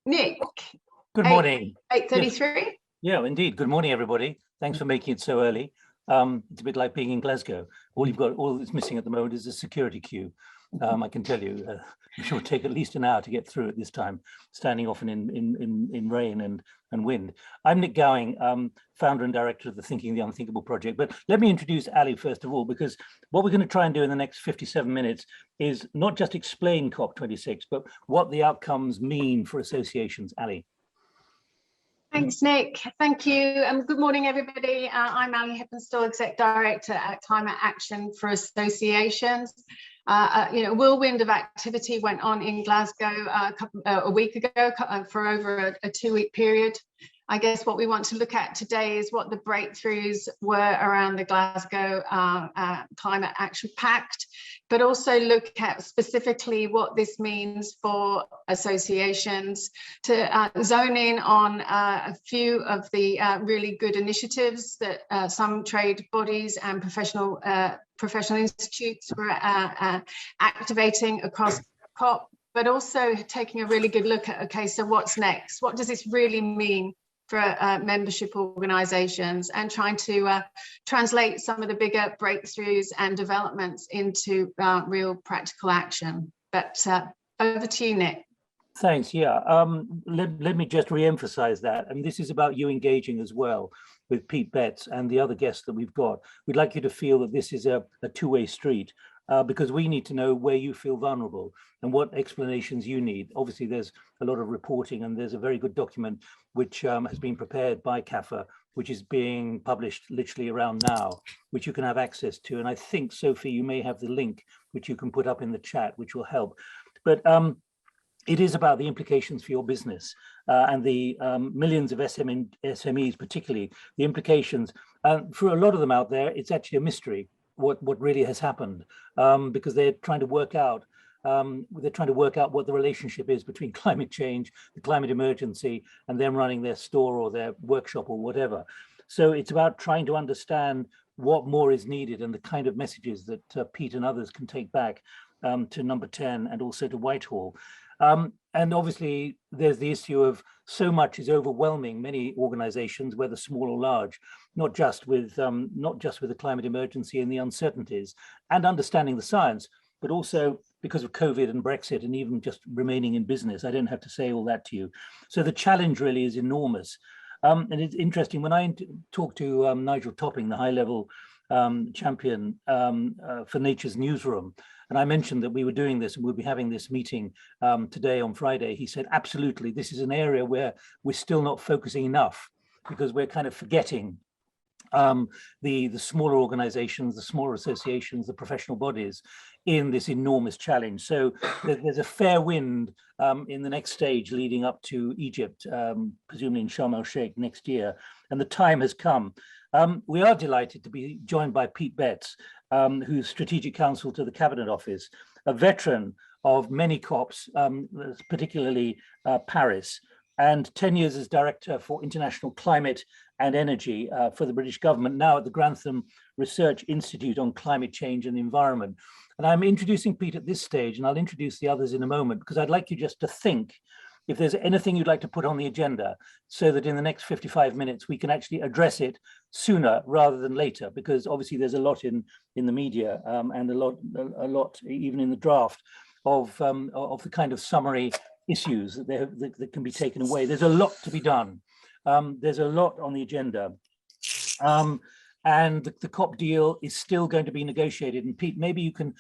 Nick, Good morning. 8:33. Yeah, indeed. Good morning, everybody. Thanks for making it so early. It's a bit like being in Glasgow. All that's missing at the moment is a security queue. I can tell you, I'm sure it'll take at least an hour to get through it this time, standing often in rain and wind. I'm Nick Gowing, founder and director of the Thinking the Unthinkable project. But let me introduce Ali first of all, because what we're going to try and do in the next 57 minutes is not just explain COP26, but what the outcomes mean for associations. Ali. Thanks, Nick. Thank you. Good morning, everybody. I'm Ali Hippenstall, Exec Director at Climate Action for Associations. A whirlwind of activity went on in Glasgow a week ago for over a 2-week period. I guess what we want to look at today is what the breakthroughs were around the Glasgow Climate Action Pact, but also look at specifically what this means for associations, to zone in on a few of the really good initiatives that some trade bodies and professional institutes were activating across COP, but also taking a really good look at, okay, so what's next? What does this really mean for membership organizations, and trying to translate some of the bigger breakthroughs and developments into real practical action. But over to you, Nick. Thanks. Yeah, let me just re-emphasize that. And this is about you engaging as well with Pete Betts and the other guests that we've got. We'd like you to feel that this is a two-way street. Because we need to know where you feel vulnerable and what explanations you need. Obviously, there's a lot of reporting, and there's a very good document which has been prepared by CAFA, which is being published literally around now, which you can have access to. And I think, Sophie, you may have the link, which you can put up in the chat, which will help. But it is about the implications for your business and the millions of SMEs, particularly the implications. For a lot of them out there, it's actually a mystery what really has happened, because they're trying to work out what the relationship is between climate change, the climate emergency, and them running their store or their workshop or whatever. So it's about trying to understand what more is needed and the kind of messages that Pete and others can take back to Number 10 and also to Whitehall. And obviously, there's the issue of so much is overwhelming many organizations, whether small or large, not just with the climate emergency and the uncertainties and understanding the science, but also because of COVID and Brexit and even just remaining in business. I don't have to say all that to you. So the challenge really is enormous. And it's interesting, when I talked to Nigel Topping, the high-level champion for Nature's Newsroom, and I mentioned that we were doing this and we'll be having this meeting today on Friday, he said, absolutely, this is an area where we're still not focusing enough because we're kind of forgetting the smaller organizations, the smaller associations, the professional bodies in this enormous challenge. So there's a fair wind in the next stage leading up to Egypt, presumably in Sharm el-Sheikh next year, and the time has come. We are delighted to be joined by Pete Betts, who's Strategic Counsel to the Cabinet Office, a veteran of many COPs, particularly Paris, and 10 years as Director for International Climate and Energy for the British government, now at the Grantham Research Institute on Climate Change and the Environment. And I'm introducing Pete at this stage, and I'll introduce the others in a moment, because I'd like you just to think if there's anything you'd like to put on the agenda, so that in the next 55 minutes, we can actually address it sooner rather than later, because obviously there's a lot in the media and a lot even in the draft of the kind of summary issues that can be taken away. There's a lot to be done. There's a lot on the agenda. And the COP deal is still going to be negotiated. And Pete, maybe you can,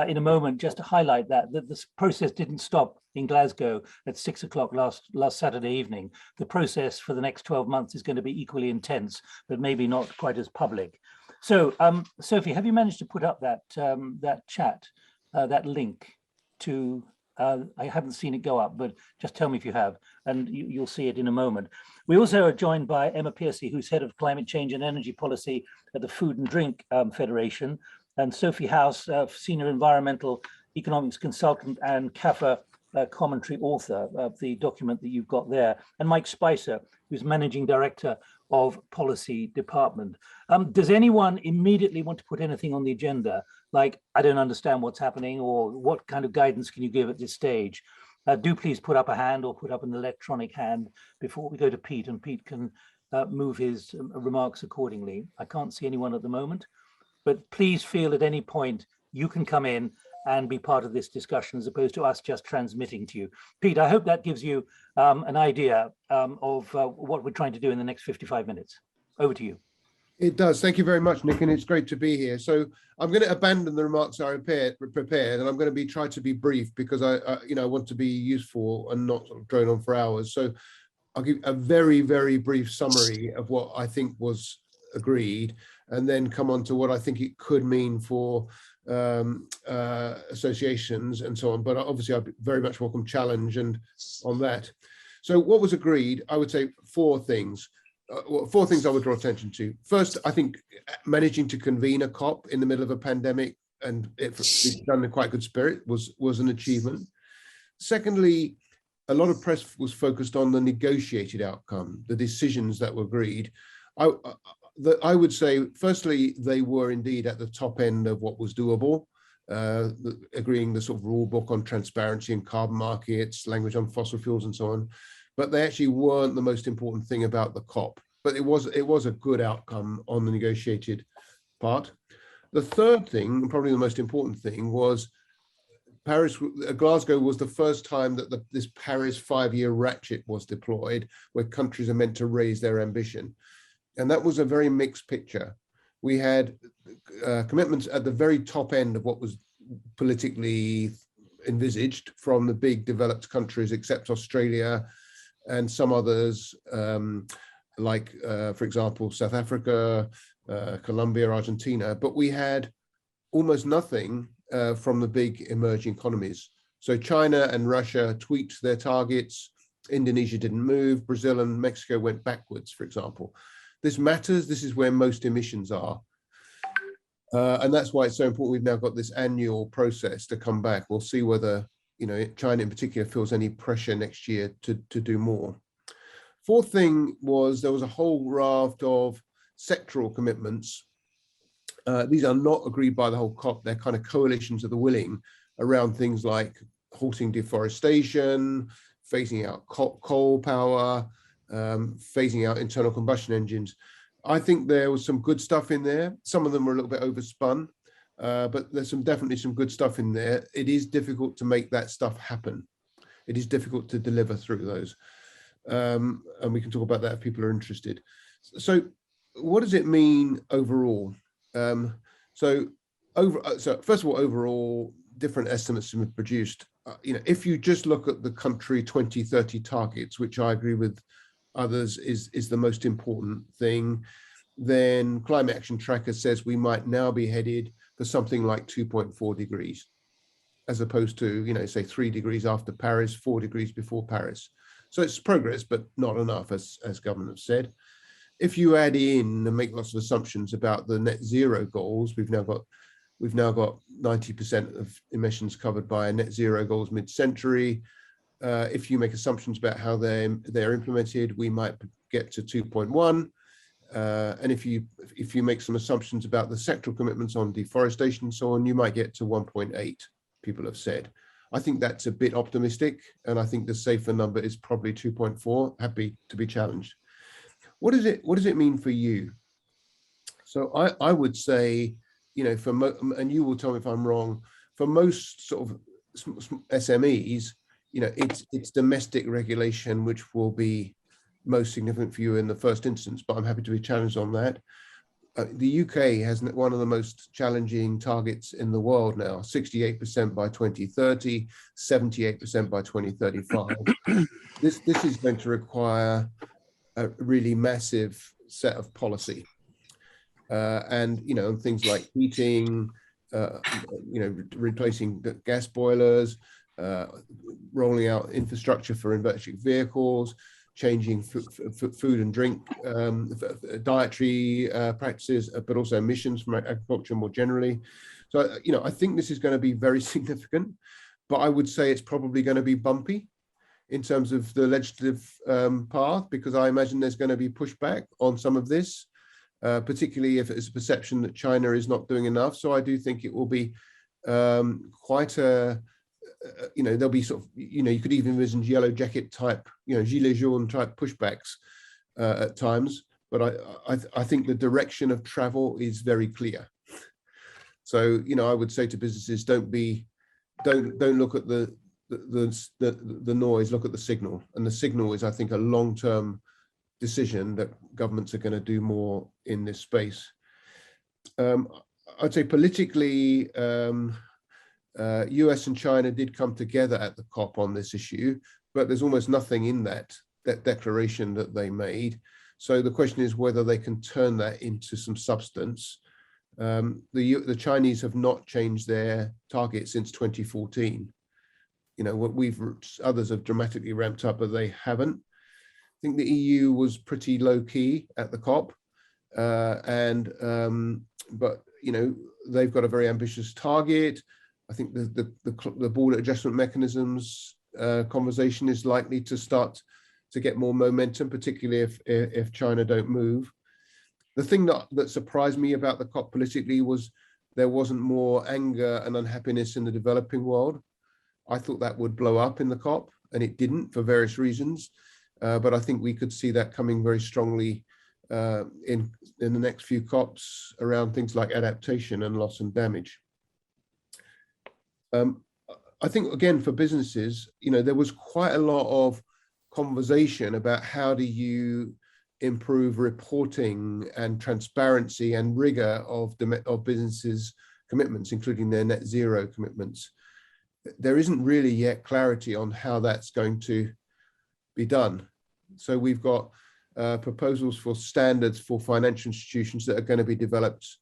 in a moment, just to highlight that this process didn't stop in Glasgow at 6 o'clock last Saturday evening. The process for the next 12 months is going to be equally intense, but maybe not quite as public. So, Sophie, have you managed to put up that chat, that link to? I haven't seen it go up, but just tell me if you have, and you'll see it in a moment. We also are joined by Emma Piercy, who's Head of Climate Change and Energy Policy at the Food and Drink Federation, and Sophie House, Senior Environmental Economics Consultant and CAFA commentary author of the document that you've got there, and Mike Spicer, who's Managing Director of Policy Department. Does anyone immediately want to put anything on the agenda? Like, I don't understand what's happening, or what kind of guidance can you give at this stage? do please put up a hand or put up an electronic hand before we go to Pete, and Pete can move his remarks accordingly. I can't see anyone at the moment, but please feel at any point you can come in and be part of this discussion as opposed to us just transmitting to you. Pete, I hope that gives you an idea of what we're trying to do in the next 55 minutes. Over to you. It does. Thank you very much, Nick, and it's great to be here. So I'm going to abandon the remarks I prepared, and I'm going to try to be brief because I want to be useful and not sort of drone on for hours. So I'll give a very, very brief summary of what I think was agreed, and then come on to what I think it could mean for associations and so on. But obviously, I very much welcome challenge and on that. So what was agreed? I would say four things. Four things I would draw attention to. First, I think managing to convene a COP in the middle of a pandemic and it's done in quite good spirit was an achievement. Secondly, a lot of press was focused on the negotiated outcome, the decisions that were agreed. I would say, firstly, they were indeed at the top end of what was doable, agreeing the sort of rule book on transparency and carbon markets, language on fossil fuels and so on. But they actually weren't the most important thing about the COP. But it was a good outcome on the negotiated part. The third thing, and probably the most important thing, was Glasgow was the first time that this Paris 5-year ratchet was deployed, where countries are meant to raise their ambition. And that was a very mixed picture. We had commitments at the very top end of what was politically envisaged from the big developed countries, except Australia and some others, like, for example, South Africa, Colombia, Argentina. But we had almost nothing from the big emerging economies. So China and Russia tweaked their targets. Indonesia didn't move. Brazil and Mexico went backwards, for example. This matters. This is where most emissions are. And that's why it's so important. We've now got this annual process to come back. We'll see whether China in particular feels any pressure next year to do more. Fourth thing was there was a whole raft of sectoral commitments. These are not agreed by the whole COP. They're kind of coalitions of the willing around things like halting deforestation, phasing out coal power, phasing out internal combustion engines. I think there was some good stuff in there. Some of them were a little bit overspun, but there's definitely some good stuff in there. It is difficult to make that stuff happen. It is difficult to deliver through those. And we can talk about that if people are interested. So what does it mean overall? So first of all, overall, different estimates have been produced. If you just look at the country 2030 targets, which I agree with others is the most important thing, then Climate Action Tracker says we might now be headed for something like 2.4 degrees, as opposed to, say 3 degrees after Paris, 4 degrees before Paris. So it's progress, but not enough, as government have said. If you add in and make lots of assumptions about the net zero goals, we've now got 90% of emissions covered by net zero goals mid-century. If you make assumptions about how they're implemented, we might get to 2.1. And if you make some assumptions about the sectoral commitments on deforestation and so on, you might get to 1.8, people have said. I think that's a bit optimistic, and I think the safer number is probably 2.4. Happy to be challenged. What does it mean for you? So I would say, and you will tell me if I'm wrong, for most sort of SMEs, it's domestic regulation which will be most significant for you in the first instance, but I'm happy to be challenged on that. The UK has one of the most challenging targets in the world now, 68% by 2030, 78% by 2035. This is going to require a really massive set of policy. And things like heating, replacing gas boilers, rolling out infrastructure for electric vehicles, changing food and drink, dietary practices, but also emissions from agriculture more generally. So, I think this is going to be very significant, but I would say it's probably going to be bumpy in terms of the legislative path, because I imagine there's going to be pushback on some of this, particularly if it's a perception that China is not doing enough. So I do think it will be quite a there'll be sort of, you could even envision yellow jacket type, gilet jaune type pushbacks at times. But I think the direction of travel is very clear. So, I would say to businesses, don't look at the noise, look at the signal. And the signal is, I think, a long-term decision that governments are going to do more in this space. I'd say politically, US and China did come together at the COP on this issue, but there's almost nothing in that declaration that they made. So the question is whether they can turn that into some substance. The Chinese have not changed their target since 2014. What others have dramatically ramped up, but they haven't. I think the EU was pretty low key at the COP, but they've got a very ambitious target. I think the border adjustment mechanisms conversation is likely to start to get more momentum, particularly if China don't move. The thing that surprised me about the COP politically was there wasn't more anger and unhappiness in the developing world. I thought that would blow up in the COP, and it didn't for various reasons. But I think we could see that coming very strongly in the next few COPs around things like adaptation and loss and damage. I think, again, for businesses, there was quite a lot of conversation about how do you improve reporting and transparency and rigor of businesses' commitments, including their net zero commitments. There isn't really yet clarity on how that's going to be done. So we've got proposals for standards for financial institutions that are going to be developed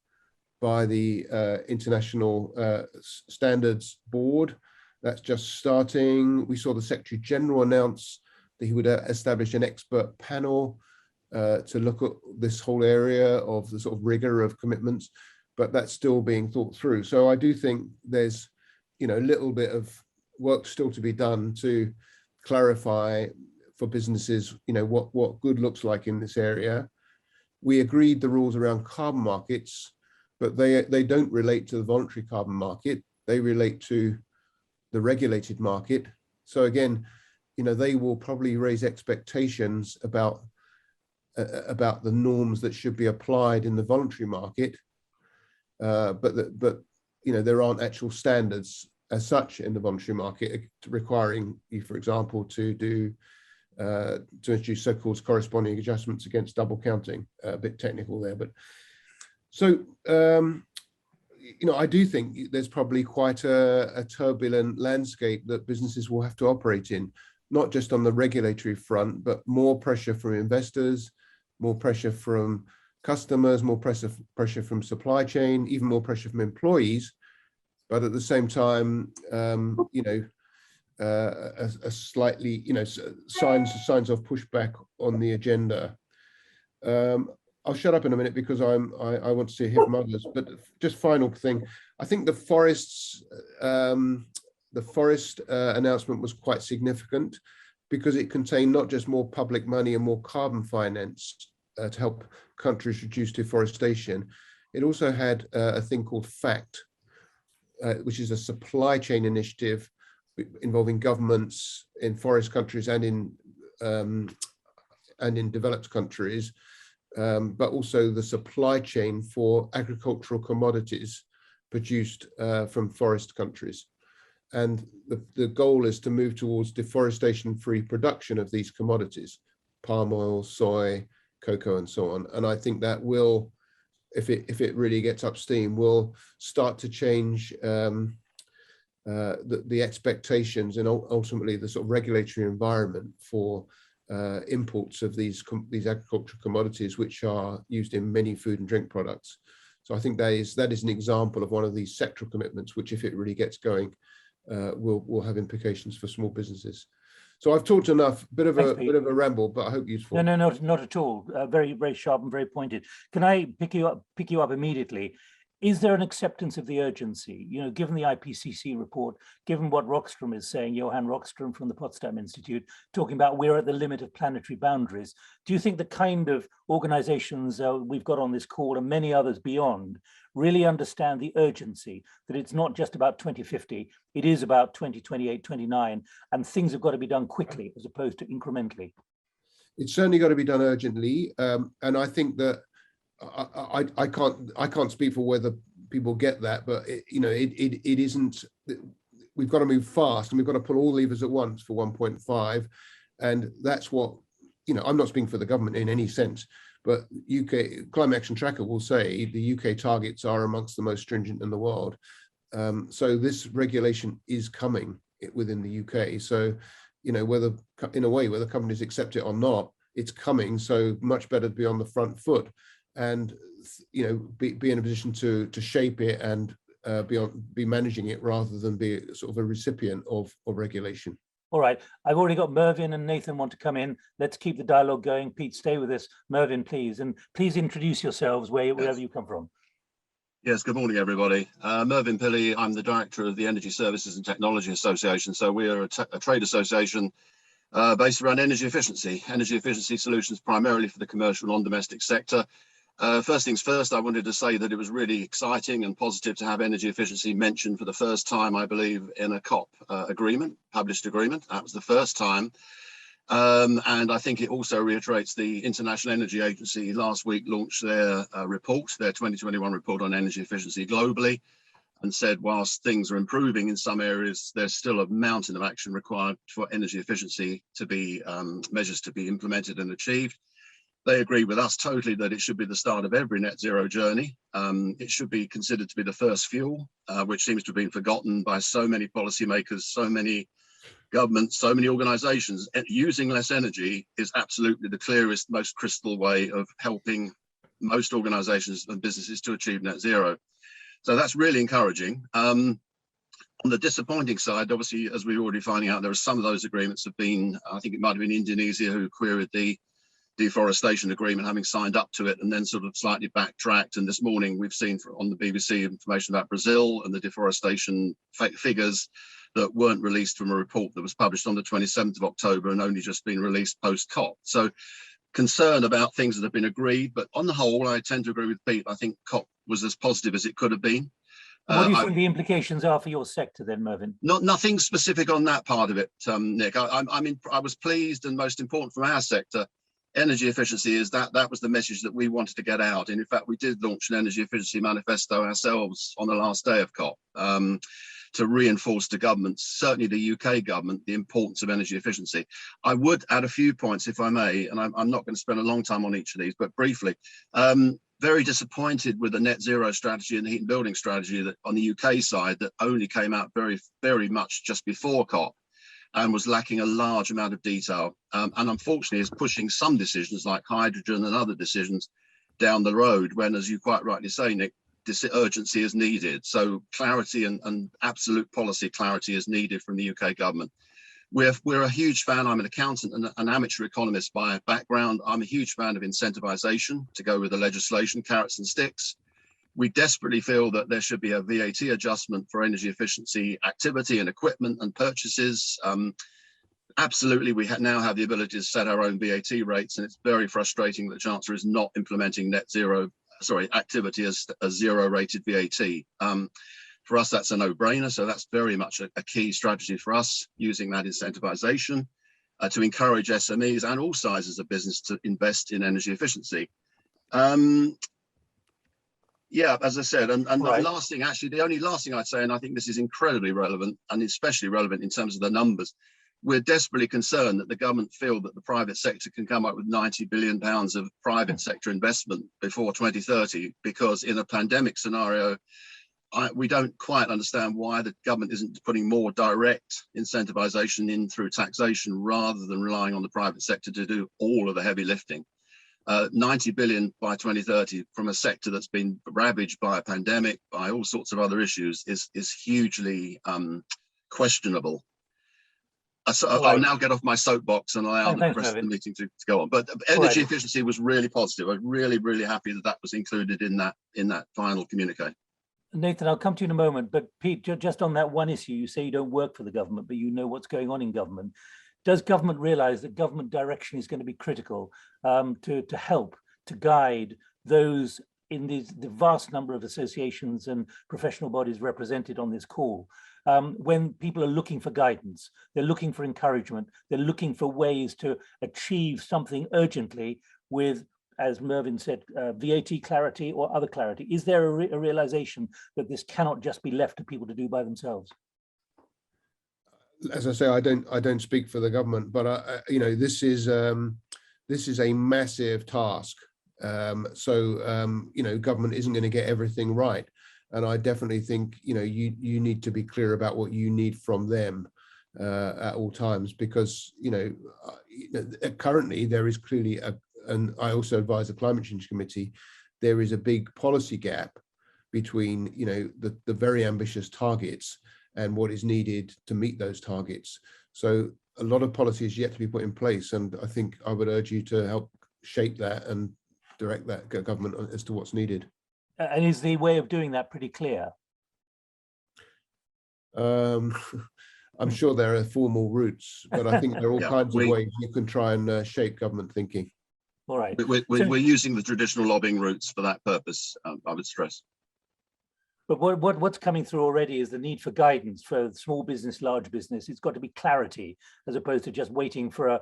by the International Standards Board. That's just starting. We saw the Secretary General announce that he would establish an expert panel to look at this whole area of the sort of rigor of commitments, but that's still being thought through. So I do think there's, a little bit of work still to be done to clarify for businesses, what good looks like in this area. We agreed the rules around carbon markets, but they don't relate to the voluntary carbon market. They relate to the regulated market. So again, they will probably raise expectations about the norms that should be applied in the voluntary market, but there aren't actual standards as such in the voluntary market requiring you, for example, to introduce so-called corresponding adjustments against double counting. A bit technical there, but so I do think there's probably quite a turbulent landscape that businesses will have to operate in, not just on the regulatory front, but more pressure from investors, more pressure from customers, more pressure from supply chain, even more pressure from employees. But at the same time, a slightly, signs of pushback on the agenda. I'll shut up in a minute because I want to hear from others. But just final thing, I think the forest announcement was quite significant because it contained not just more public money and more carbon finance to help countries reduce deforestation. It also had a thing called FACT, which is a supply chain initiative involving governments in forest countries and in developed countries, but also the supply chain for agricultural commodities produced from forest countries. And the goal is to move towards deforestation-free production of these commodities, palm oil, soy, cocoa, and so on. And I think that will, if it really gets up steam, will start to change the expectations and ultimately the sort of regulatory environment for imports of these agricultural commodities, which are used in many food and drink products. So I think that is an example of one of these sectoral commitments, which, if it really gets going, will have implications for small businesses. So I've talked enough, bit of a ramble, but I hope useful. No, not at all. Very, very sharp and very pointed. Can I pick you up immediately? is there an acceptance of the urgency? You know, given the IPCC report, given what Rockström is saying, Johan Rockström from the Potsdam Institute, talking about we're at the limit of planetary boundaries. Do you think the kind of organizations we've got on this call and many others beyond really understand the urgency, that it's not just about 2050, it is about 2028, 29, and things have got to be done quickly as opposed to incrementally? It's certainly got to be done urgently. And I think that I can't speak for whether people get that, but it isn't. We've got to move fast, and we've got to pull all levers at once for 1.5, and that's what, I'm not speaking for the government in any sense, but UK Climate Action Tracker will say the UK targets are amongst the most stringent in the world. So this regulation is coming within the UK. So, whether in a way whether companies accept it or not, it's coming. So much better to be on the front foot and be in a position to shape it and be managing it rather than be sort of a recipient of regulation. All right, I've already got Mervyn and Nathan want to come in. Let's keep the dialogue going. Pete, stay with us. Mervyn, please, and please introduce yourselves wherever you come from. Yes, good morning, everybody. Mervyn Pilley, I'm the director of the Energy Services and Technology Association. So we are a trade association based around energy efficiency solutions primarily for the commercial non-domestic sector. First things first, I wanted to say that it was really exciting and positive to have energy efficiency mentioned for the first time, I believe, in a COP published agreement. That was the first time. And I think it also reiterates the International Energy Agency last week launched their report, their 2021 report on energy efficiency globally, and said whilst things are improving in some areas, there's still a mountain of action required for energy efficiency to be measures to be implemented and achieved. They agree with us totally that it should be the start of every net zero journey. It should be considered to be the first fuel, which seems to have been forgotten by so many policymakers, so many governments, so many organizations. Using less energy is absolutely the clearest, most crystal way of helping most organizations and businesses to achieve net zero. So that's really encouraging. On the disappointing side, obviously, as we're already finding out, there are some of those agreements have been, I think it might have been Indonesia who queried the deforestation agreement, having signed up to it and then sort of slightly backtracked. And this morning we've seen on the BBC information about Brazil and the deforestation figures that weren't released from a report that was published on the 27th of October and only just been released post-COP. So concern about things that have been agreed, but on the whole, I tend to agree with Pete. I think COP was as positive as it could have been. What do you think the implications are for your sector then, Mervyn? Nothing specific on that part of it, Nick. I was pleased, and most important from our sector, energy efficiency is that was the message that we wanted to get out. And in fact, we did launch an energy efficiency manifesto ourselves on the last day of COP to reinforce to governments, certainly the UK government, the importance of energy efficiency. I would add a few points, if I may, and I'm not going to spend a long time on each of these, but briefly. Very disappointed with the net zero strategy and the heat and building strategy that on the UK side that only came out very, very much just before COP and was lacking a large amount of detail. And unfortunately is pushing some decisions like hydrogen and other decisions down the road when, as you quite rightly say, Nick, this urgency is needed. So clarity and absolute policy clarity is needed from the UK government. We're a huge fan. I'm an accountant and an amateur economist by background. I'm a huge fan of incentivization to go with the legislation, carrots and sticks. We desperately feel that there should be a VAT adjustment for energy efficiency activity and equipment and purchases. Absolutely, we now have the ability to set our own VAT rates, and it's very frustrating that the Chancellor is not implementing activity as a zero rated VAT. For us, that's a no-brainer. So that's very much a key strategy for us, using that incentivization to encourage SMEs and all sizes of business to invest in energy efficiency. Yeah, as I said, and right. The last thing, actually, the only last thing I'd say, and I think this is incredibly relevant and especially relevant in terms of the numbers, we're desperately concerned that the government feel that the private sector can come up with £90 billion of private sector investment before 2030, because in a pandemic scenario, we don't quite understand why the government isn't putting more direct incentivization in through taxation rather than relying on the private sector to do all of the heavy lifting. 90 billion by 2030 from a sector that's been ravaged by a pandemic, by all sorts of other issues is hugely questionable. So I'll now get off my soapbox and allow the rest of the meeting to go on. But energy efficiency was really positive. I'm really, really happy that that was included in that final communique. Nathan, I'll come to you in a moment, but Pete, just on that one issue, you say you don't work for the government, but you know what's going on in government. Does government realize that government direction is going to be critical to help, to guide those in the vast number of associations and professional bodies represented on this call? When people are looking for guidance, they're looking for encouragement, they're looking for ways to achieve something urgently with, as Mervyn said, VAT clarity or other clarity. Is there a realization that this cannot just be left to people to do by themselves? As I say, I don't speak for the government, but you know, this is a massive task. You know, government isn't going to get everything right, and I definitely think, you know, you need to be clear about what you need from them at all times, because you know, currently there is clearly and I also advise the Climate Change Committee, there is a big policy gap between, you know, the very ambitious targets and what is needed to meet those targets. So a lot of policy is yet to be put in place, and I think I would urge you to help shape that and direct that government as to what's needed. And is the way of doing that pretty clear? I'm sure there are formal routes, but I think there are all kinds of ways you can try and shape government thinking. All right. We're using the traditional lobbying routes for that purpose, I would stress. But what's coming through already is the need for guidance for small business, large business. It's got to be clarity, as opposed to just waiting for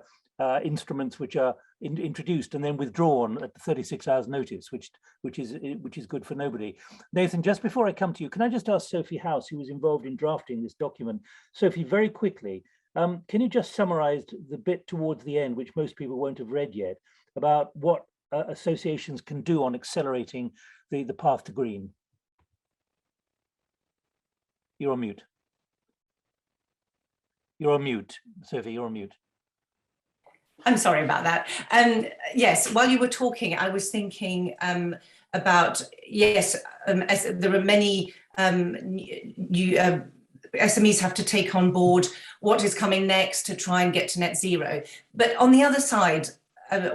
instruments which are introduced and then withdrawn at 36 hours notice, which is good for nobody. Nathan, just before I come to you, can I just ask Sophie House, who was involved in drafting this document? Sophie, very quickly, can you just summarize the bit towards the end, which most people won't have read yet, about what associations can do on accelerating the path to green? You're on mute. You're on mute, Sophie, you're on mute. I'm sorry about that. Yes, while you were talking, I was thinking about, yes, as there are many SMEs have to take on board what is coming next to try and get to net zero. But on the other side,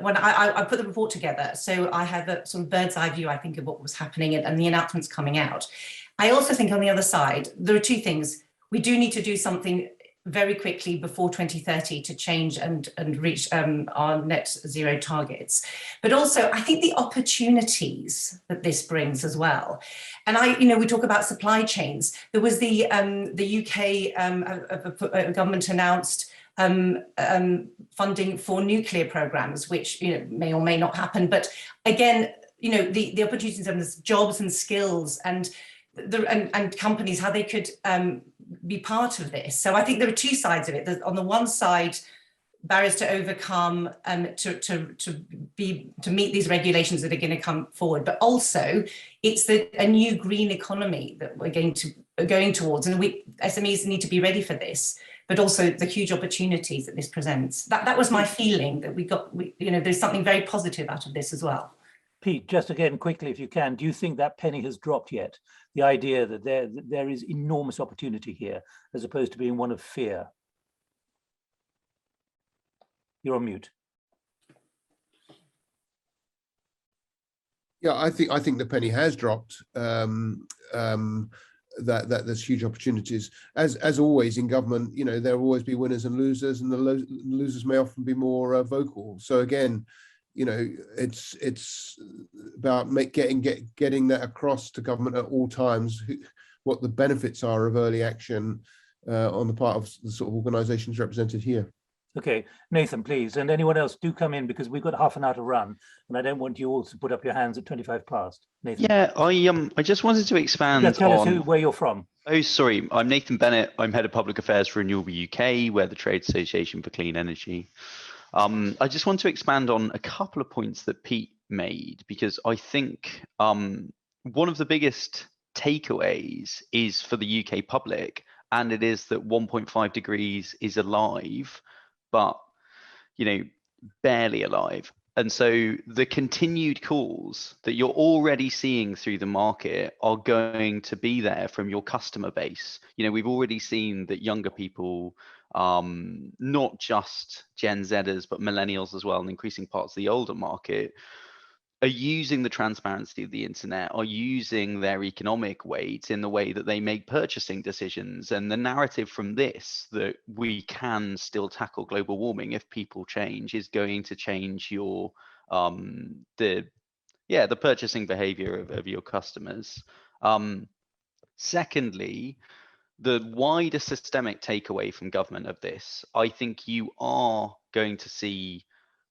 when I put the report together, so I have a sort of bird's eye view, I think, of what was happening and the announcements coming out. I also think on the other side, there are two things. We do need to do something very quickly before 2030 to change and reach our net zero targets. But also, I think the opportunities that this brings as well. And we talk about supply chains. There was the UK government announced funding for nuclear programs, which may or may not happen. But again, the opportunities and the jobs and skills and companies, how they could be part of this. So I think there are two sides of it. There's, on the one side, barriers to overcome to meet these regulations that are going to come forward, but also it's a new green economy that we're going towards, and SMEs need to be ready for this. But also the huge opportunities that this presents. That was my feeling, that there's something very positive out of this as well. Pete, just again quickly, if you can, do you think that penny has dropped yet? The idea that there is enormous opportunity here, as opposed to being one of fear. You're on mute. Yeah, I think the penny has dropped. That there's huge opportunities. As always in government, there will always be winners and losers, and the losers may often be more vocal. So again, it's about getting that across to government at all times, what the benefits are of early action on the part of the sort of organisations represented here. Okay, Nathan, please, and anyone else, do come in, because we've got half an hour to run, and I don't want you all to put up your hands at 25 past. Nathan. Yeah, I just wanted to expand on. Tell us where you're from. Oh, sorry, I'm Nathan Bennett. I'm head of public affairs for Renewable UK. We're the Trade Association for Clean Energy. I just want to expand on a couple of points that Pete made, because I think one of the biggest takeaways is for the UK public, and it is that 1.5 degrees is alive, but barely alive. And so the continued calls that you're already seeing through the market are going to be there from your customer base. We've already seen that younger people, not just Gen Zers, but millennials as well, and increasing parts of the older market, are using the transparency of the internet, are using their economic weight in the way that they make purchasing decisions. And the narrative from this, that we can still tackle global warming if people change, is going to change your the purchasing behavior of your customers. Secondly, the wider systemic takeaway from government of this, I think you are going to see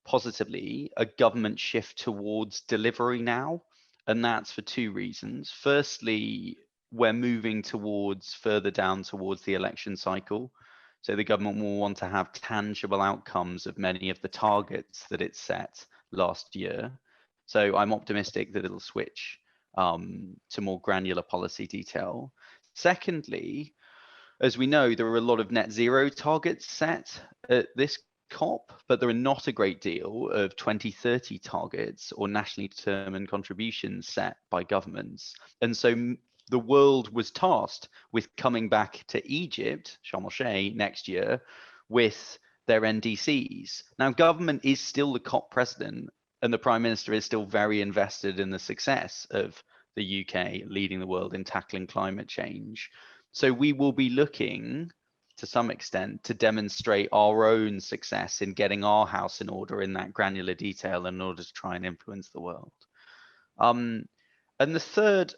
positively a government shift towards delivery now, and that's for two reasons. Firstly, we're moving towards further down towards the election cycle, so the government will want to have tangible outcomes of many of the targets that it set last year. So I'm optimistic that it'll switch to more granular policy detail. Secondly, as we know, there are a lot of net zero targets set at this COP, but there are not a great deal of 2030 targets or nationally determined contributions set by governments. And so the world was tasked with coming back to Egypt, Sharm el-Sheikh, next year with their NDCs. Now, government is still the COP president, and the Prime Minister is still very invested in the success of the UK leading the world in tackling climate change. So we will be looking to some extent to demonstrate our own success in getting our house in order in that granular detail in order to try and influence the world. And the third,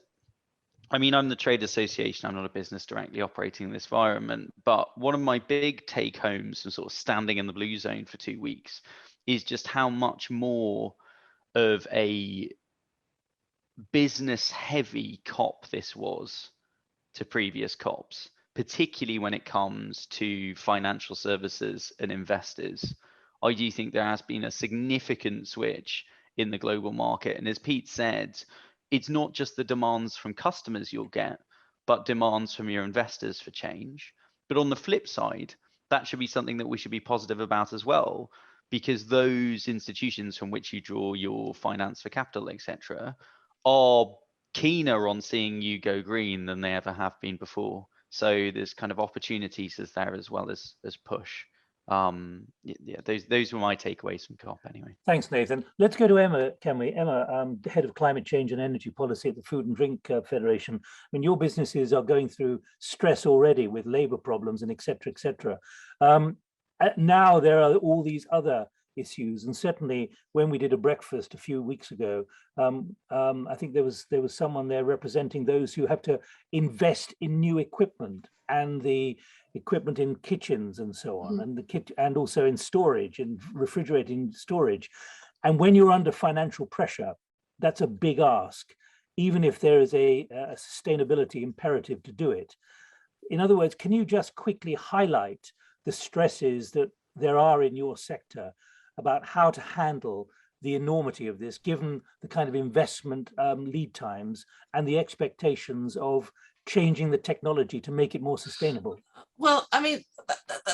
I mean, I'm the trade association, I'm not a business directly operating in this environment, but one of my big take homes from sort of standing in the blue zone for 2 weeks is just how much more of a business heavy COP this was to previous COPs, particularly when it comes to financial services and investors. I do think there has been a significant switch in the global market. And as Pete said, it's not just the demands from customers you'll get, but demands from your investors for change. But on the flip side, that should be something that we should be positive about as well, because those institutions from which you draw your finance for capital, etc., are keener on seeing you go green than they ever have been before. So there's kind of opportunities as there as well as push. Those were my takeaways from COP anyway. Thanks, Nathan. Let's go to Emma, can we? Emma, the head of climate change and energy policy at the Food and Drink Federation. I mean, your businesses are going through stress already with labor problems and et cetera, et cetera. Now there are all these other issues, and certainly when we did a breakfast a few weeks ago, I think there was someone there representing those who have to invest in new equipment and the equipment in kitchens and so on, and also in storage and refrigerating storage. And when you're under financial pressure, that's a big ask, even if there is a sustainability imperative to do it. In other words, can you just quickly highlight the stresses that there are in your sector about how to handle the enormity of this, given the kind of investment lead times and the expectations of changing the technology to make it more sustainable? Well, I mean,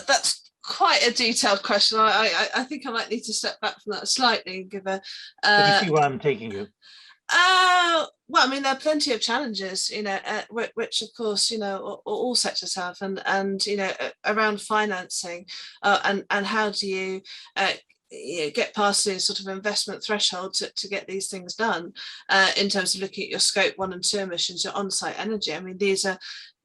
that's quite a detailed question. I think I might need to step back from that slightly and give a... But you see where I'm taking you? Well, I mean, there are plenty of challenges, you know, which of course, you know, all sectors have, and you know, around financing, and how do you get past the sort of investment threshold to get these things done, in terms of looking at your scope 1 and 2 emissions, your on-site energy. I mean, these are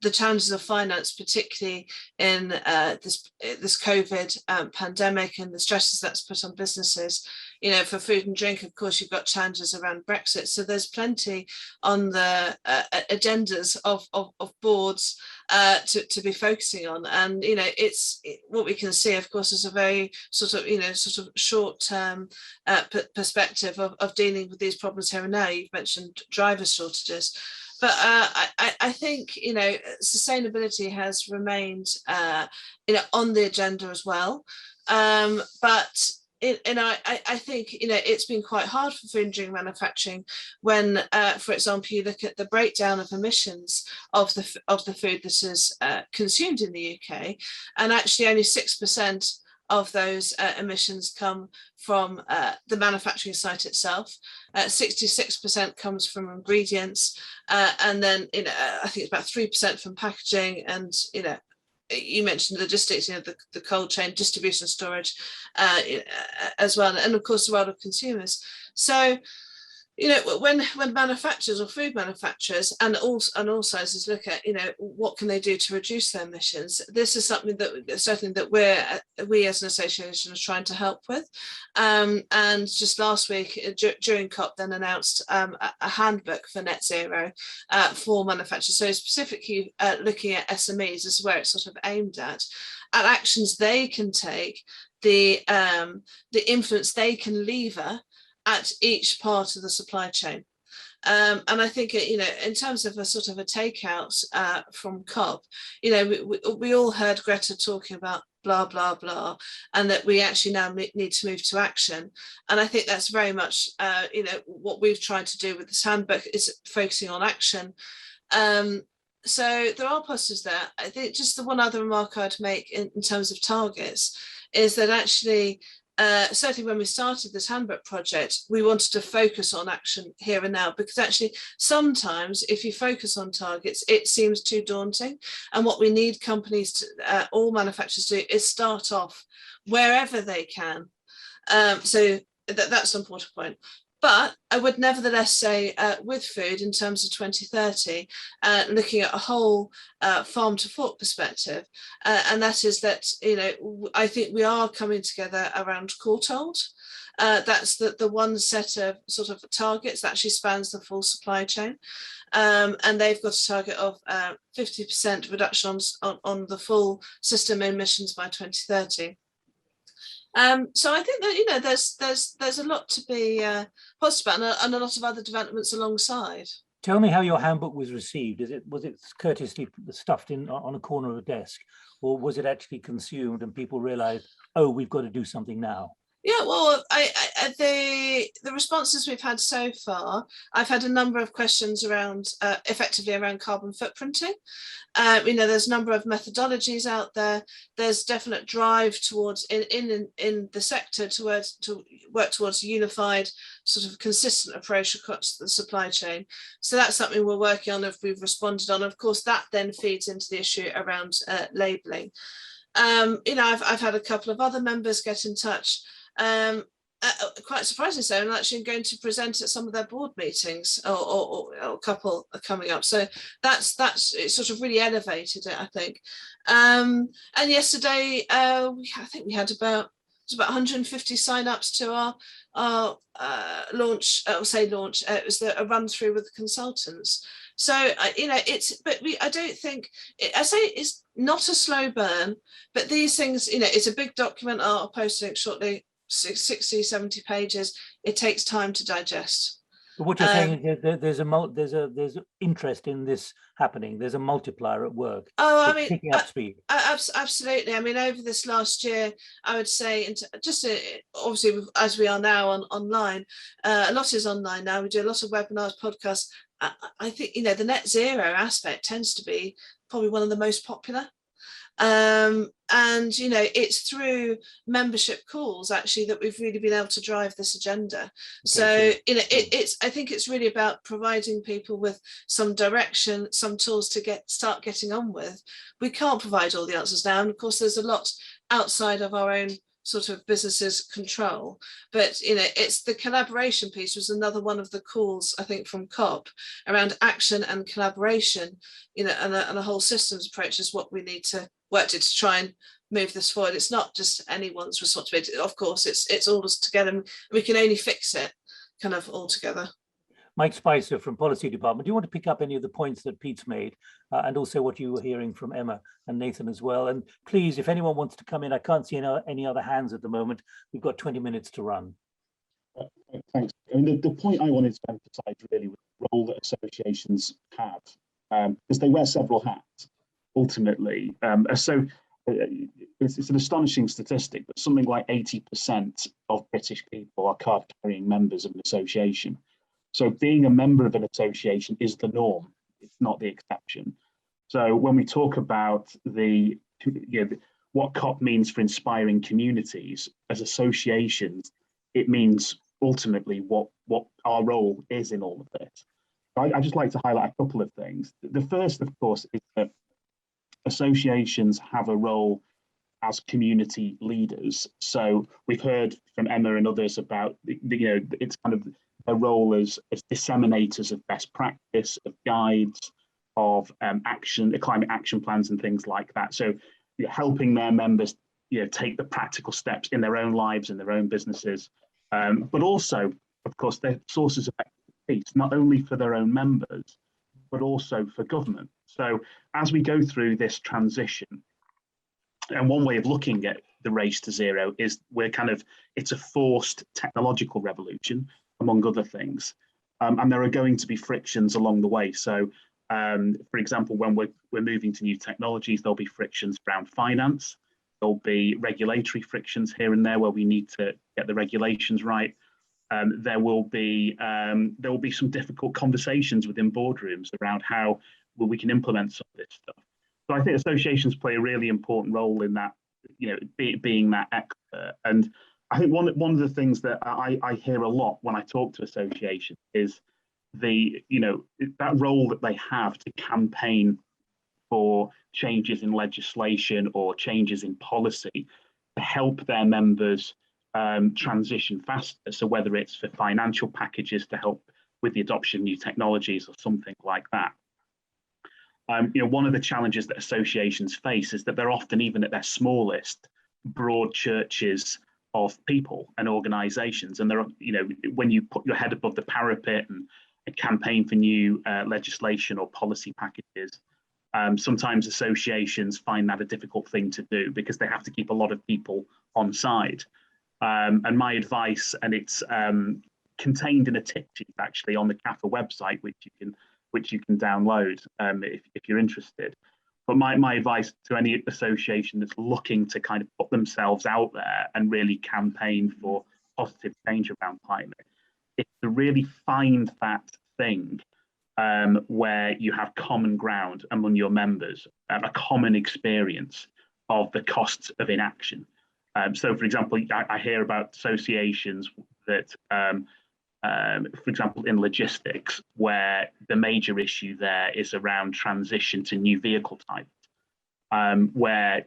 the challenges of finance, particularly in this COVID pandemic and the stresses that's put on businesses. You know, for food and drink, of course, you've got challenges around Brexit. So there's plenty on the agendas of boards to be focusing on. And, you know, what we can see, of course, is a very sort of short-term perspective of dealing with these problems here and now. You've mentioned driver shortages. But I think, you know, sustainability has remained, you know, on the agenda as well. But I think, you know, it's been quite hard for food and drink manufacturing when, for example, you look at the breakdown of emissions of the food that is consumed in the UK, and actually only 6% of those emissions come from the manufacturing site itself. 66% comes from ingredients, and then, you know, I think it's about 3% from packaging, and, you know, you mentioned logistics, you know, the cold chain, distribution, storage, as well, and of course the world of consumers. So you know, when manufacturers or food manufacturers and all sizes look at, you know, what can they do to reduce their emissions, this is something that certainly that we as an association are trying to help with. And just last week during COP then announced a handbook for net zero for manufacturers. So specifically looking at SMEs, this is where it's sort of aimed at actions they can take, the influence they can lever at each part of the supply chain. And I think, you know, in terms of a sort of a takeout from COP, you know, we all heard Greta talking about blah, blah, blah, and that we actually now need to move to action. And I think that's very much, you know, what we've tried to do with this handbook is focusing on action. So there are positives there. I think just the one other remark I'd make in terms of targets is that actually, certainly when we started this handbook project, we wanted to focus on action here and now, because actually sometimes if you focus on targets, it seems too daunting. And what we need companies to, all manufacturers to do is start off wherever they can. So that's an important point. But I would nevertheless say with food in terms of 2030, looking at a whole farm to fork perspective, and that is that, you know, I think we are coming together around Courtauld. That's the one set of sort of targets that actually spans the full supply chain. And they've got a target of 50% reduction on the full system emissions by 2030. So I think that, you know, there's a lot to be positive about, and a lot of other developments alongside. Tell me how your handbook was received. Was it courteously stuffed in on a corner of a desk, or was it actually consumed and people realized, oh, we've got to do something now? Yeah, well, the responses we've had so far, I've had a number of questions around effectively around carbon footprinting. You know, there's a number of methodologies out there. There's definite drive towards in the sector to work towards a unified sort of consistent approach across the supply chain. So that's something we're working on, if we've responded on. Of course, that then feeds into the issue around labelling. You know, I've had a couple of other members get in touch. Quite surprisingly so, and actually going to present at some of their board meetings, or a couple are coming up. So that's it sort of really elevated it, I think. And yesterday, I think we had about 150 sign-ups to our launch. It was a run through with the consultants. So you know, I don't think I say it's not a slow burn, but these things, you know, it's a big document. I'll post it shortly. 60, 70 pages. It takes time to digest. But what you're saying is there's interest in this happening. There's a multiplier at work. Oh, I mean, picking up speed. Absolutely. I mean, over this last year, I would say, obviously as we are now online, a lot is online now. We do a lot of webinars, podcasts. I think, you know, the net zero aspect tends to be probably one of the most popular. And you know, it's through membership calls actually that we've really been able to drive this agenda. Okay, so you know, I think it's really about providing people with some direction, some tools to start getting on with. We can't provide all the answers now, and of course there's a lot outside of our own sort of business's control, but you know, it's the collaboration piece was another one of the calls, I think, from COP around action and collaboration, you know, and a whole systems approach is what we need to work to try and move this forward. It's not just anyone's responsibility, of course, it's all us together, and we can only fix it kind of all together. Mike Spicer from Policy Department, do you want to pick up any of the points that Pete's made, and also what you were hearing from Emma and Nathan as well? And please, if anyone wants to come in, I can't see any other hands at the moment. We've got 20 minutes to run. Thanks. I mean, the point I wanted to emphasize really was the role that associations have, because they wear several hats, ultimately. So it's an astonishing statistic, but something like 80% of British people are card-carrying members of an association. So being a member of an association is the norm, it's not the exception. So when we talk about what COP means for inspiring communities, as associations, it means ultimately what our role is in all of this. I'd just like to highlight a couple of things. The first, of course, is that associations have a role as community leaders. So we've heard from Emma and others about, it's kind of their role as disseminators of best practice, of guides, of climate action plans and things like that. So helping their members take the practical steps in their own lives, in their own businesses, but also, of course, they're sources of expertise, not only for their own members, but also for government. So as we go through this transition, and one way of looking at the race to zero is it's a forced technological revolution, among other things. And there are going to be frictions along the way. So, for example, when we're moving to new technologies, there'll be frictions around finance. There'll be regulatory frictions here and there where we need to get the regulations right. There will be some difficult conversations within boardrooms around how we can implement some of this stuff. So I think associations play a really important role in that, being that expert. And I think one of the things that I hear a lot when I talk to associations is that role that they have to campaign for changes in legislation or changes in policy to help their members transition faster. So whether it's for financial packages to help with the adoption of new technologies or something like that. One of the challenges that associations face is that they're often, even at their smallest, broad churches of people and organizations. And when you put your head above the parapet and campaign for new legislation or policy packages, sometimes associations find that a difficult thing to do because they have to keep a lot of people on side. And my advice, and it's contained in a tip sheet actually on the CAFA website, which you can download if you're interested. But my advice to any association that's looking to kind of put themselves out there and really campaign for positive change around climate is to really find that thing where you have common ground among your members, a common experience of the costs of inaction. So, for example, I hear about associations that, for example, in logistics, where the major issue there is around transition to new vehicle types, where,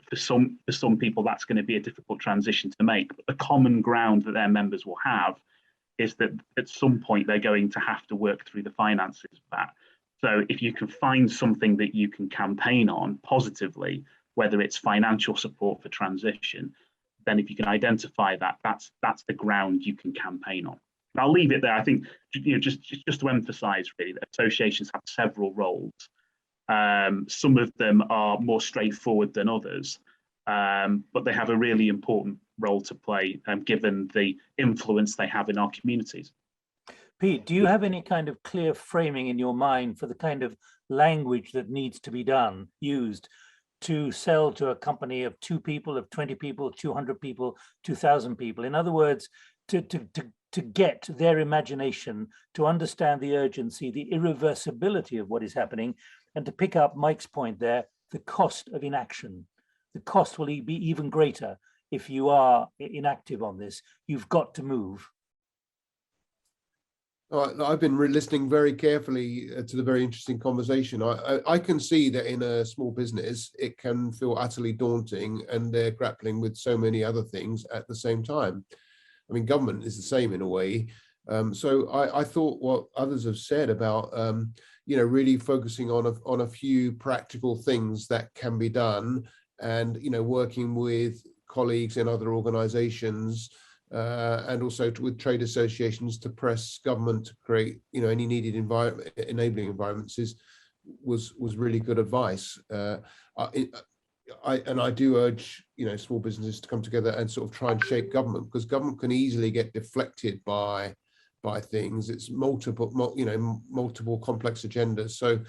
for some people, that's going to be a difficult transition to make. But the common ground that their members will have is that at some point they're going to have to work through the finances of that. So if you can find something that you can campaign on positively, whether it's financial support for transition, then if you can identify that, that's the ground you can campaign on. And I'll leave it there. I think just to emphasize really that associations have several roles. Some of them are more straightforward than others, but they have a really important role to play, given the influence they have in our communities. Pete, do you have any kind of clear framing in your mind for the kind of language that needs to be used to sell to a company of 2 people, of 20 people, 200 people, 2,000 people? In other words, to get their imagination, to understand the urgency, the irreversibility of what is happening, and to pick up Mike's point there, the cost of inaction. The cost will be even greater if you are inactive on this. You've got to move. I've been listening very carefully to the very interesting conversation. I can see that in a small business, it can feel utterly daunting and they're grappling with so many other things at the same time. I mean, government is the same in a way. So I thought what others have said about, really focusing on a few practical things that can be done and, working with colleagues in other organizations, and also with trade associations to press government to create, any needed enabling environments was really good advice. I do urge, small businesses to come together and sort of try and shape government, because government can easily get deflected by things. It's multiple complex agendas. So,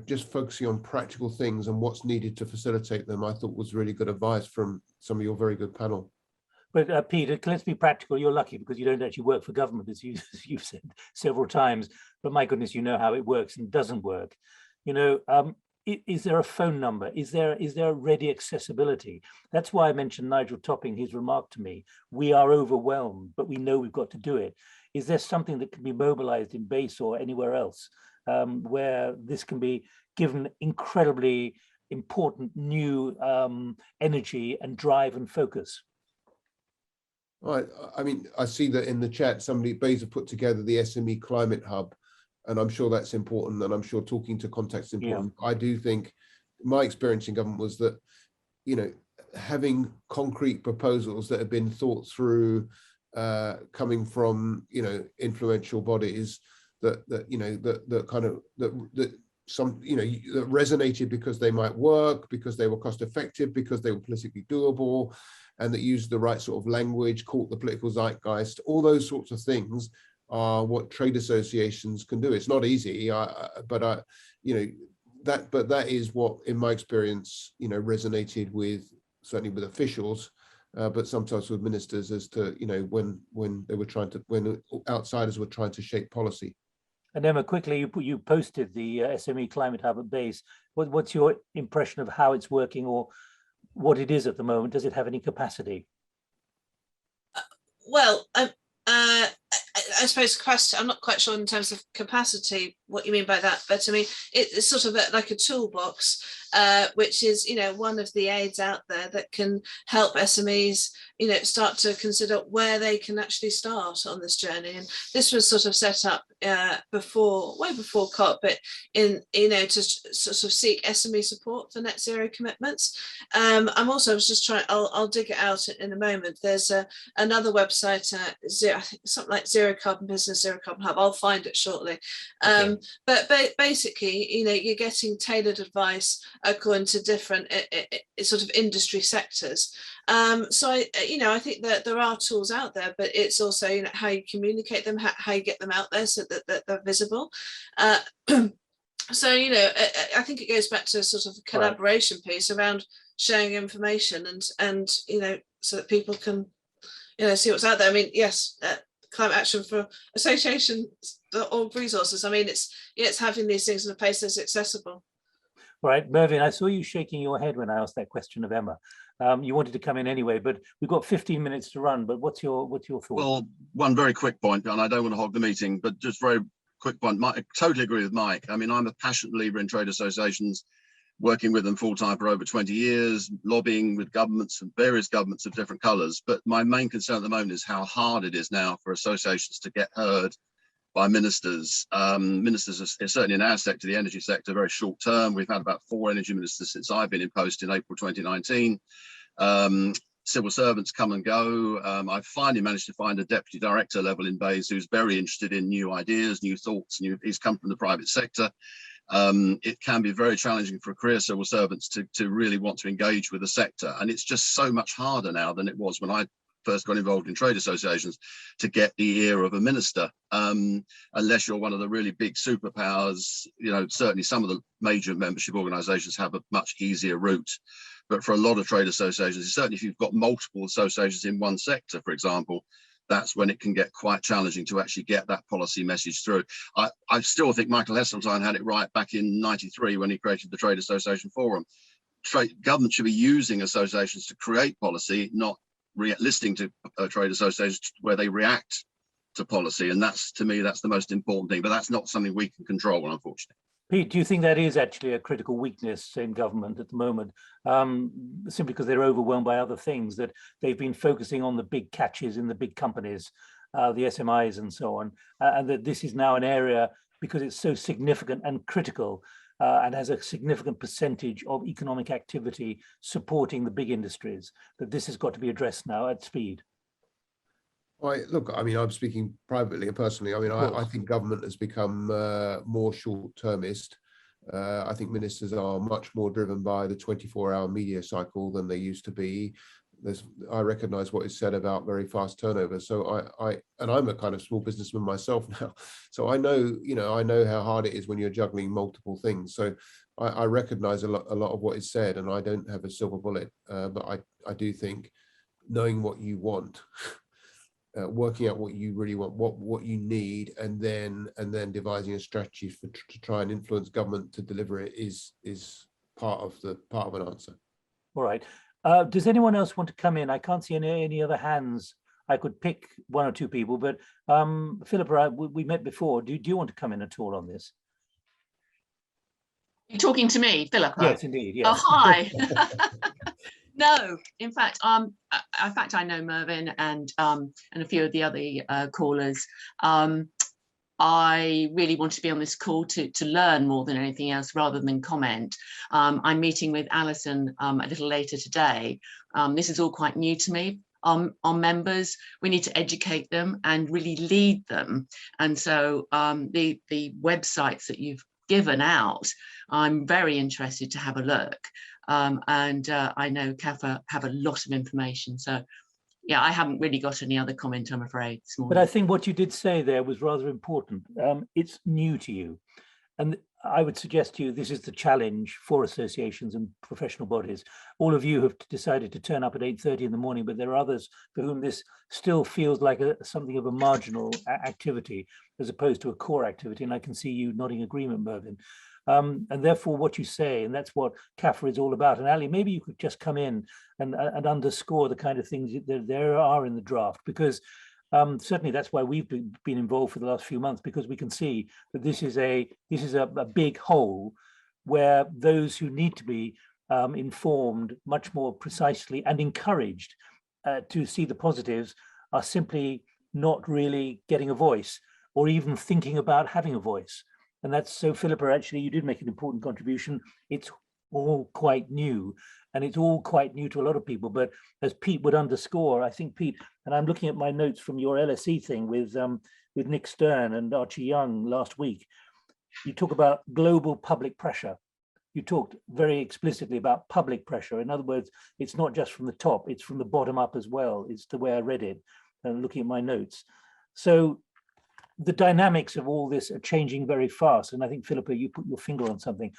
just focusing on practical things and what's needed to facilitate them, I thought was really good advice from some of your very good panel. But Peter, let's be practical. You're lucky because you don't actually work for government, as you've said several times. But my goodness, you know how it works and doesn't work. Is there a phone number? Is there ready accessibility? That's why I mentioned Nigel Topping, his remark to me. We are overwhelmed, but we know we've got to do it. Is there something that can be mobilized in BASE or anywhere else where this can be given incredibly important new energy and drive and focus? I mean, I see that in the chat, Beza put together the SME Climate Hub, and I'm sure that's important, and I'm sure talking to contacts is important. Yeah. I do think my experience in government was that, you know, having concrete proposals that have been thought through, coming from, you know, influential bodies that resonated because they might work, because they were cost effective, because they were politically doable, and that used the right sort of language, caught the political zeitgeist. All those sorts of things are what trade associations can do. It's not easy, but that is what, in my experience, you know, resonated with, certainly with officials, but sometimes with ministers, as to, you know, when outsiders were trying to shape policy. And Emma, quickly, you posted the SME Climate Hub at BEIS. What's your impression of how it's working, or what it is at the moment? Does it have any capacity? Well, I suppose capacity, I'm not quite sure in terms of capacity what you mean by that, but I mean, it's sort of like a toolbox, which is, you know, one of the aids out there that can help SMEs, you know, start to consider where they can actually start on this journey. And this was sort of set up way before COP, but in, you know, to sort of seek SME support for net zero commitments. I was just trying, I'll dig it out in a moment. There's another website, I think something like Zero Carbon Business, Zero Carbon Hub. I'll find it shortly. Okay. But basically, you know, you're getting tailored advice according to different sort of industry sectors. So I think that there are tools out there, but it's also, you know, how you communicate them, how you get them out there so that they're visible. So, you know, I think it goes back to sort of a collaboration piece around sharing information and you know, so that people can, you know, see what's out there. I mean, yes, Climate Action for Associations or resources. I mean, it's having these things in a place that's accessible. All right, Mervyn, I saw you shaking your head when I asked that question of Emma. You wanted to come in anyway, but we've got 15 minutes to run. But what's your thought? Well, one very quick point, and I don't want to hog the meeting, but just very quick point. I totally agree with Mike. I mean, I'm a passionate believer in trade associations, working with them full time for over 20 years, lobbying with governments and various governments of different colours. But my main concern at the moment is how hard it is now for associations to get heard by ministers. Ministers are certainly in our sector, the energy sector, very short term. We've had about 4 energy ministers since I've been in post in April 2019. Civil servants come and go. I've finally managed to find a deputy director level in BEIS who's very interested in new ideas, new thoughts. He's come from the private sector. It can be very challenging for career civil servants to really want to engage with the sector. And it's just so much harder now than it was when I first got involved in trade associations to get the ear of a minister, unless you're one of the really big superpowers. You know, certainly some of the major membership organizations have a much easier route. But for a lot of trade associations, certainly if you've got multiple associations in one sector, for example, that's when it can get quite challenging to actually get that policy message through. I still think Michael Heseltine had it right back in '93 when he created the Trade Association Forum. Government should be using associations to create policy, not listening to trade associations where they react to policy. And that's, to me, that's the most important thing. But that's not something we can control, unfortunately. Pete, do you think that is actually a critical weakness in government at the moment, simply because they're overwhelmed by other things, that they've been focusing on the big catches in the big companies, the SMIs and so on, and that this is now an area, because it's so significant and critical and has a significant percentage of economic activity supporting the big industries, that this has got to be addressed now at speed? Look, I mean, I'm speaking privately and personally. I mean, I think government has become more short-termist. I think ministers are much more driven by the 24-hour media cycle than they used to be. I recognise what is said about very fast turnover. So I'm a kind of small businessman myself now. So I know how hard it is when you're juggling multiple things. So I recognise a lot of what is said, and I don't have a silver bullet. But I do think knowing what you want. Working out what you really want, what you need, and then devising a strategy to try and influence government to deliver it is part of an answer. All right. Does anyone else want to come in? I can't see any other hands. I could pick 1 or 2 people, but Philippa, we met before. Do you want to come in at all on this? You're talking to me, Philippa? Yes, indeed. Yes. Oh, hi. No, in fact, I know Mervyn and a few of the other callers. I really want to be on this call to learn more than anything else rather than comment. I'm meeting with Alison a little later today. This is all quite new to me. Our members, we need to educate them and really lead them. And so the websites that you've given out, I'm very interested to have a look. And I know CAFA have a lot of information. So yeah, I haven't really got any other comment, I'm afraid, this morning. But I think what you did say there was rather important. It's new to you. And I would suggest to you, this is the challenge for associations and professional bodies. All of you have decided to turn up at 8:30 in the morning, but there are others for whom this still feels like something of a marginal activity as opposed to a core activity. And I can see you nodding agreement, Mervyn. And therefore what you say, and that's what CAFA is all about. And Ali, maybe you could just come in and underscore the kind of things that there are in the draft, because certainly that's why we've been involved for the last few months, because we can see that this is a big hole where those who need to be informed much more precisely and encouraged to see the positives are simply not really getting a voice or even thinking about having a voice. And that's so, Philippa, actually, you did make an important contribution. It's all quite new, and it's all quite new to a lot of people. But as Pete would underscore, I think, Pete, and I'm looking at my notes from your LSE thing with Nick Stern and Archie Young last week, you talk about global public pressure. You talked very explicitly about public pressure. In other words, it's not just from the top, it's from the bottom up as well. It's the way I read it, and looking at my notes. So the dynamics of all this are changing very fast. And I think, Philippa, you put your finger on something.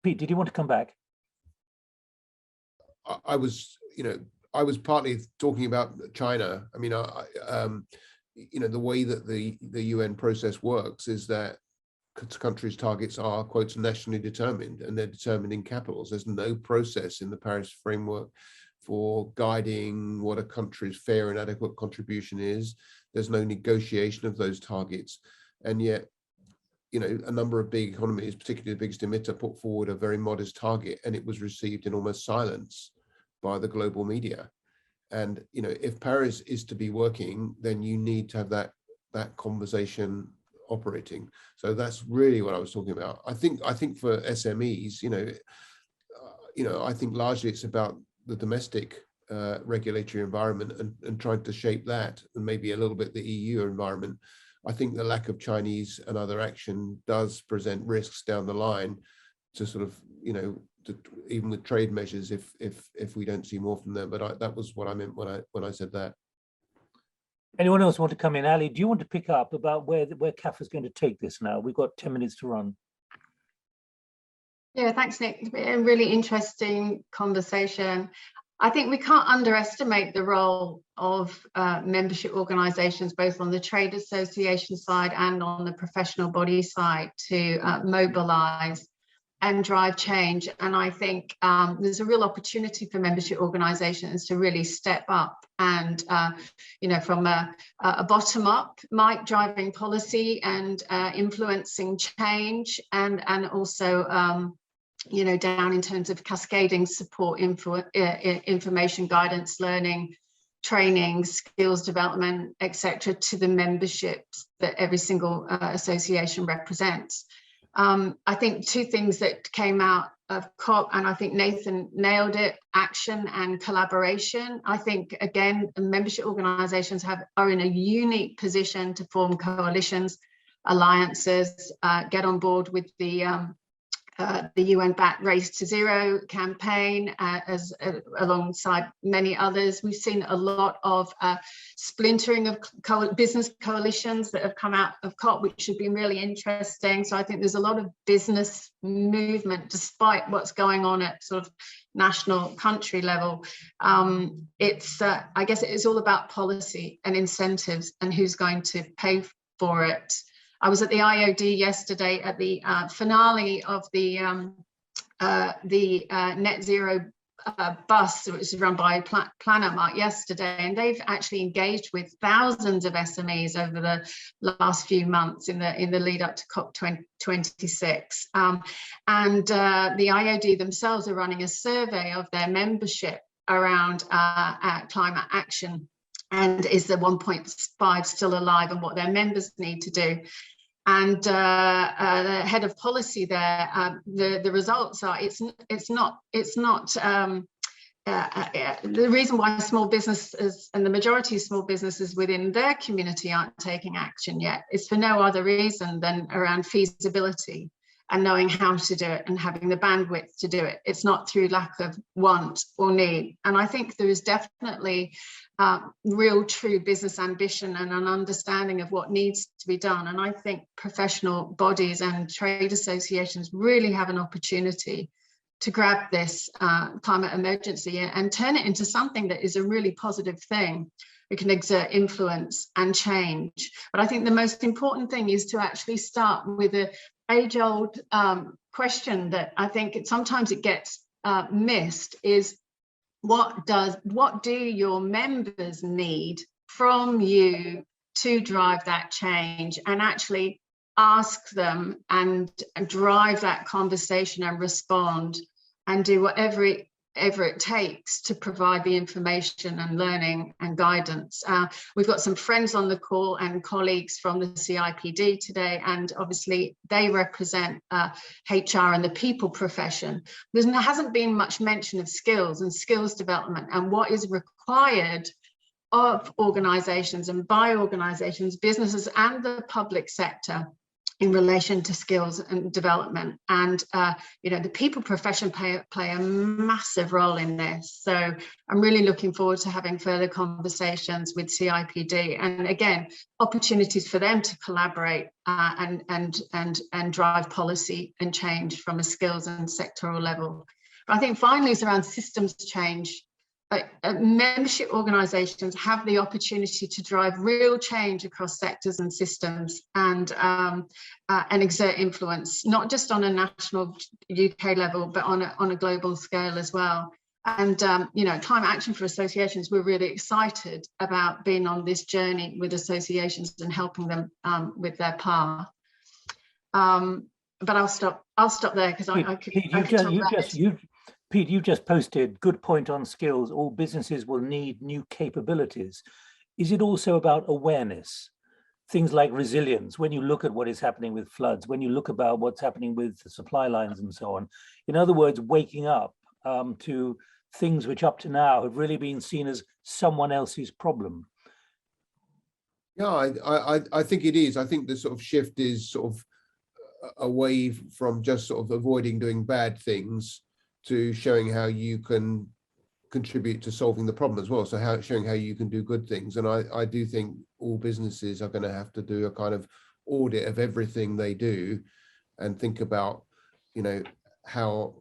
Pete, did you want to come back? I was partly talking about China. I mean, the way that the UN process works is that countries' targets are, quotes, nationally determined, and they're determined in capitals. There's no process in the Paris framework for guiding what a country's fair and adequate contribution is. There's no negotiation of those targets. And yet, a number of big economies, particularly the biggest emitter, put forward a very modest target, and it was received in almost silence by the global media. And, if Paris is to be working, then you need to have that conversation operating. So that's really what I was talking about. I think for SMEs, I think largely it's about the domestic regulatory environment and trying to shape that, and maybe a little bit the EU environment. I think the lack of Chinese and other action does present risks down the line to sort of, even with trade measures, if we don't see more from them. But that was what I meant when I said that. Anyone else want to come in? Ali, do you want to pick up about where CAFA is going to take this now? We've got 10 minutes to run. Yeah, thanks, Nick. It's been a really interesting conversation. I think we can't underestimate the role of membership organisations, both on the trade association side and on the professional body side, to mobilise and drive change. And I think there's a real opportunity for membership organisations to really step up and, from a bottom up, driving policy and influencing change, and also down in terms of cascading support, information, guidance, learning, training, skills development, etc., to the memberships that every single association represents. I think two things that came out of COP, and I think Nathan nailed it: action and collaboration. I think, again, membership organisations are in a unique position to form coalitions, alliances, get on board with the UN-backed Race to Zero campaign, alongside many others. We've seen a lot of splintering of business coalitions that have come out of COP, which have been really interesting. So I think there's a lot of business movement, despite what's going on at sort of national country level. I guess it's all about policy and incentives and who's going to pay for it. I was at the IOD yesterday at the finale of the net zero bus that was run by Planet Mark yesterday, and they've actually engaged with thousands of SMEs over the last few months in the lead up to COP26. And the IOD themselves are running a survey of their membership around climate action, and is the 1.5 still alive, and what their members need to do. And the head of policy there, the results are it's not the reason why small businesses and the majority of small businesses within their community aren't taking action yet is for no other reason than around feasibility and knowing how to do it and having the bandwidth to do it. It's not through lack of want or need. And I think there is definitely real true business ambition and an understanding of what needs to be done. And I think professional bodies and trade associations really have an opportunity to grab this climate emergency and turn it into something that is a really positive thing. We can exert influence and change. But I think the most important thing is to actually start with the age-old question that I think sometimes it gets missed is what do your members need from you to drive that change, and actually ask them and drive that conversation and respond and do whatever it takes to provide the information and learning and guidance. We've got some friends on the call and colleagues from the CIPD today, and obviously they represent HR and the people profession. There hasn't been much mention of skills and skills development and what is required of organisations and by organisations, businesses and the public sector in relation to skills and development. And the people profession play a massive role in this. So I'm really looking forward to having further conversations with CIPD, and again, opportunities for them to collaborate and drive policy and change from a skills and sectoral level. But I think finally it's around systems change. Membership organisations have the opportunity to drive real change across sectors and systems and exert influence, not just on a national UK level, but on a global scale as well. And Climate Action for Associations, we're really excited about being on this journey with associations and helping them with their path. But I'll stop there because I could talk about it. Pete, you just posted, good point on skills. All businesses will need new capabilities. Is it also about awareness? Things like resilience, when you look at what is happening with floods, when you look about what's happening with the supply lines and so on. In other words, waking up to things which up to now have really been seen as someone else's problem. Yeah, I think it is. I think the sort of shift is sort of away from just sort of avoiding doing bad things to showing how you can contribute to solving the problem as well. So showing how you can do good things. And I do think all businesses are going to have to do a kind of audit of everything they do and think about, how,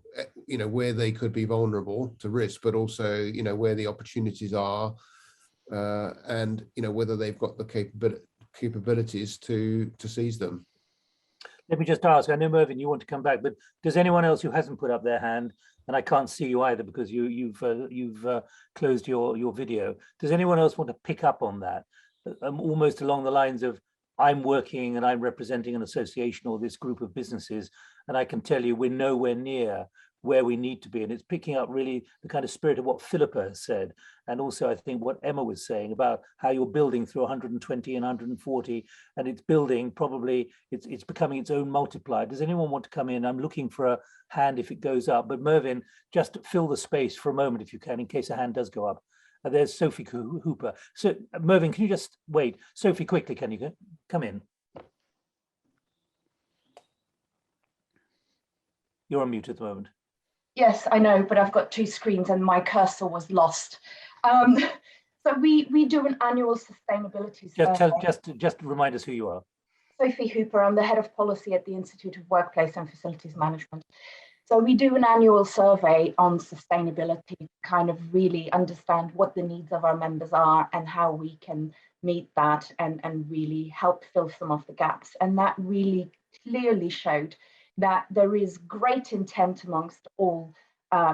where they could be vulnerable to risk, but also, where the opportunities are and, whether they've got the capabilities to seize them. Let me just ask, I know Mervyn, you want to come back, but does anyone else who hasn't put up their hand, and I can't see you either because you've closed your video. Does anyone else want to pick up on that? Almost along the lines of, I'm working and I'm representing an association or this group of businesses, and I can tell you we're nowhere near where we need to be. And it's picking up really the kind of spirit of what Philippa has said. And also I think what Emma was saying about how you're building through 120 and 140, and it's building probably, it's becoming its own multiplier. Does anyone want to come in? I'm looking for a hand if it goes up, but Mervyn, just fill the space for a moment if you can, in case a hand does go up. There's Sophie Hooper. So Mervyn, can you just wait? Sophie, quickly, can you come in? You're on mute at the moment. Yes, I know, but I've got two screens and my cursor was lost. So we do an annual sustainability survey. Just remind us who you are. Sophie Hooper, I'm the head of policy at the Institute of Workplace and Facilities Management. So we do an annual survey on sustainability to kind of really understand what the needs of our members are and how we can meet that and really help fill some of the gaps. And that really clearly showed that there is great intent amongst all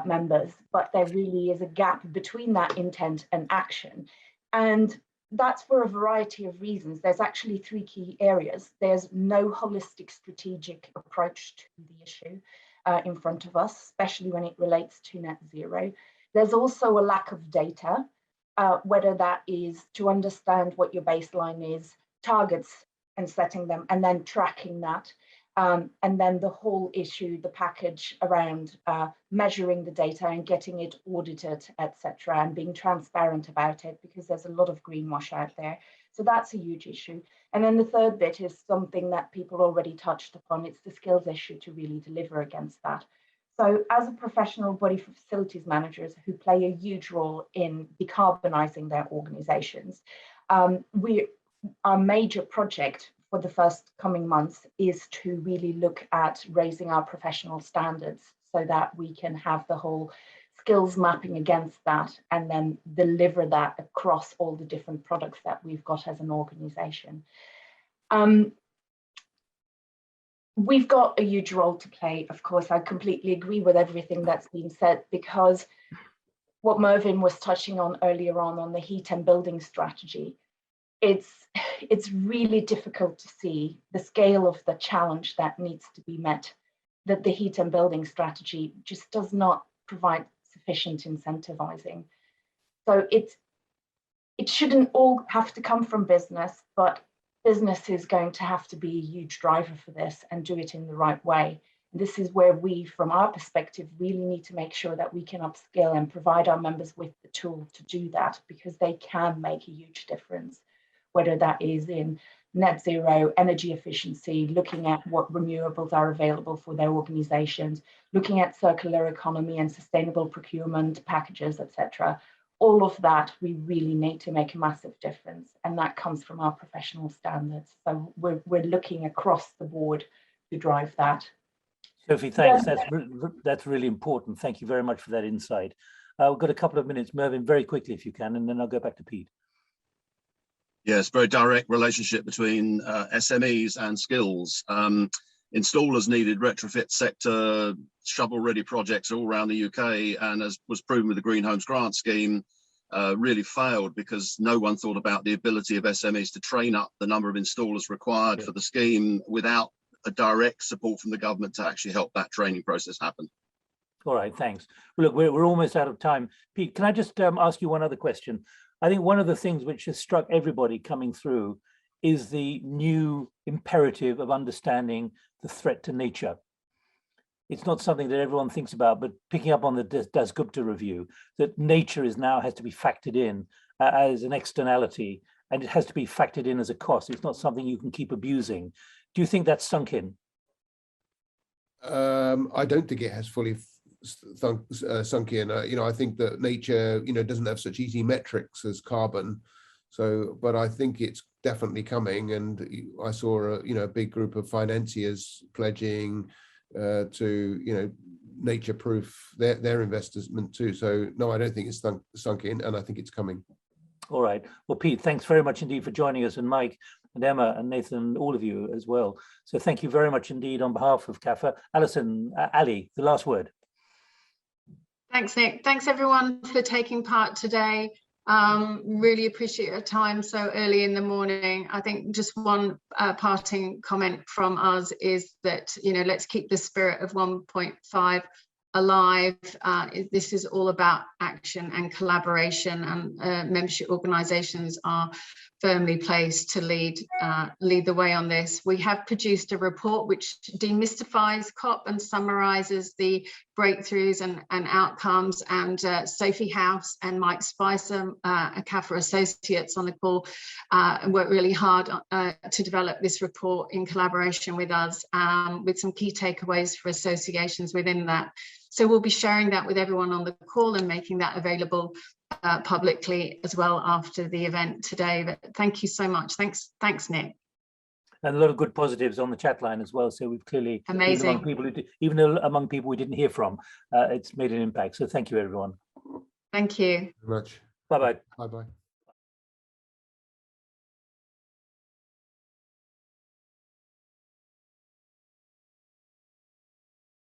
members, but there really is a gap between that intent and action. And that's for a variety of reasons. There's actually three key areas. There's no holistic strategic approach to the issue in front of us, especially when it relates to net zero. There's also a lack of data, whether that is to understand what your baseline is, targets and setting them, and then tracking that. And then the whole issue, the package around measuring the data and getting it audited, etc., and being transparent about it, because there's a lot of greenwash out there. So that's a huge issue. And then the third bit is something that people already touched upon. It's the skills issue to really deliver against that. So as a professional body for facilities managers who play a huge role in decarbonising their organisations, our major project for the first coming months is to really look at raising our professional standards so that we can have the whole skills mapping against that and then deliver that across all the different products that we've got as an organisation. We've got a huge role to play, of course. I completely agree with everything that's been said, because what Mervyn was touching on earlier on the heat and building strategy, it's really difficult to see the scale of the challenge that needs to be met, that the heat and building strategy just does not provide sufficient incentivizing. So it shouldn't all have to come from business, but business is going to have to be a huge driver for this and do it in the right way. And this is where we, from our perspective, really need to make sure that we can upskill and provide our members with the tool to do that, because they can make a huge difference, whether that is in net zero, energy efficiency, looking at what renewables are available for their organizations, looking at circular economy and sustainable procurement packages, etc. All of that, we really need to make a massive difference. And that comes from our professional standards. So we're looking across the board to drive that. Sophie, thanks. That's really important. Thank you very much for that insight. We've got a couple of minutes. Mervyn, very quickly if you can, and then I'll go back to Pete. Yes, very direct relationship between SMEs and skills. Installers needed retrofit sector shovel-ready projects all around the UK, and as was proven with the Green Homes Grant Scheme, really failed because no one thought about the ability of SMEs to train up the number of installers required for the scheme without a direct support from the government to actually help that training process happen. All right, thanks. Look, we're almost out of time. Pete, can I just ask you one other question? I think one of the things which has struck everybody coming through is the new imperative of understanding the threat to nature. It's not something that everyone thinks about, but picking up on the Dasgupta review, that nature now has to be factored in as an externality, and it has to be factored in as a cost. It's not something you can keep abusing. Do you think that's sunk in? I don't think it has fully sunk in. I think that nature, doesn't have such easy metrics as carbon. So, but I think it's definitely coming. And I saw a big group of financiers pledging to, nature-proof their investment too. So no, I don't think it's sunk in, and I think it's coming. All right. Well, Pete, thanks very much indeed for joining us, and Mike and Emma and Nathan, all of you as well. So thank you very much indeed on behalf of CAFA. Alison, Ali, the last word. Thanks, Nick. Thanks everyone for taking part today. Really appreciate your time so early in the morning. I think just one parting comment from us is that, let's keep the spirit of 1.5 alive. This is all about action and collaboration, and membership organisations are firmly placed to lead the way on this. We have produced a report which demystifies COP and summarises the breakthroughs and outcomes, and Sophie House and Mike Spicer, CAFA associates on the call, worked really hard to develop this report in collaboration with us, with some key takeaways for associations within that. So we'll be sharing that with everyone on the call and making that available publicly as well after the event today. But thank you so much. Thanks, Nick. And a lot of good positives on the chat line as well. So we've clearly, amazing, even among people we didn't hear from, it's made an impact. So thank you, everyone. Thank you very much. Bye-bye. Bye-bye.